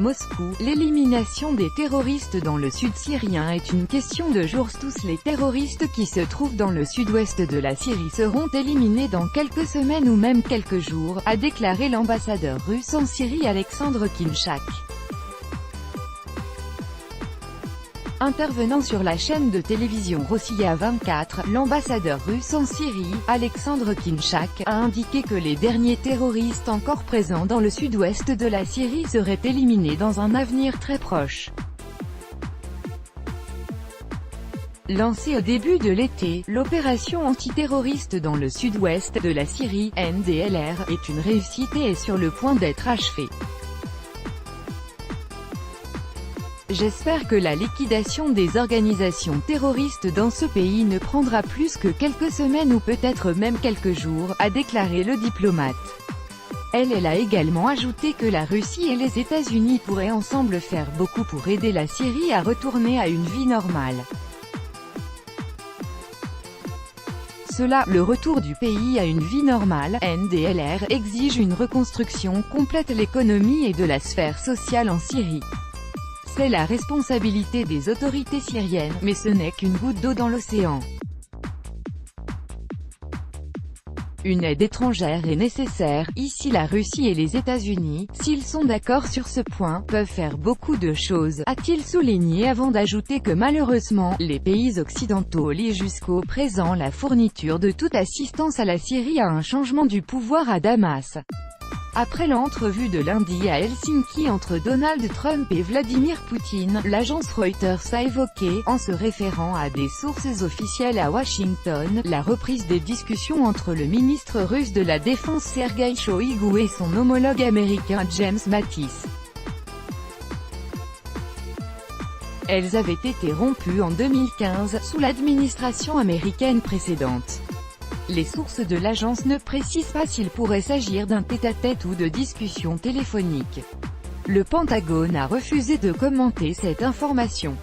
Moscou, l'élimination des terroristes dans le sud syrien est une question de jours. Tous les terroristes qui se trouvent dans le sud-ouest de la Syrie seront éliminés dans quelques semaines ou même quelques jours, a déclaré l'ambassadeur russe en Syrie Alexandre Kinchak. Intervenant sur la chaîne de télévision Rossiya 24, l'ambassadeur russe en Syrie, Alexandre Kinchak, a indiqué que les derniers terroristes encore présents dans le sud-ouest de la Syrie seraient éliminés dans un avenir très proche. Lancée au début de l'été, l'opération antiterroriste dans le sud-ouest de la Syrie, NDLR, est une réussite et est sur le point d'être achevée. J'espère que la liquidation des organisations terroristes dans ce pays ne prendra plus que quelques semaines ou peut-être même quelques jours, a déclaré le diplomate. Elle a également ajouté que la Russie et les États-Unis pourraient ensemble faire beaucoup pour aider la Syrie à retourner à une vie normale. Le retour du pays à une vie normale, NDLR, exige une reconstruction complète de l'économie et de la sphère sociale en Syrie. C'est la responsabilité des autorités syriennes, mais ce n'est qu'une goutte d'eau dans l'océan. Une aide étrangère est nécessaire. Ici la Russie et les États-Unis, s'ils sont d'accord sur ce point, peuvent faire beaucoup de choses, a-t-il souligné avant d'ajouter que malheureusement, les pays occidentaux lient jusqu'au présent la fourniture de toute assistance à la Syrie à un changement du pouvoir à Damas. Après l'entrevue de lundi à Helsinki entre Donald Trump et Vladimir Poutine, l'agence Reuters a évoqué, en se référant à des sources officielles à Washington, la reprise des discussions entre le ministre russe de la Défense Sergueï Shoigu et son homologue américain James Mattis. Elles avaient été rompues en 2015, sous l'administration américaine précédente. Les sources de l'agence ne précisent pas s'il pourrait s'agir d'un tête-à-tête ou de discussions téléphoniques. Le Pentagone a refusé de commenter cette information.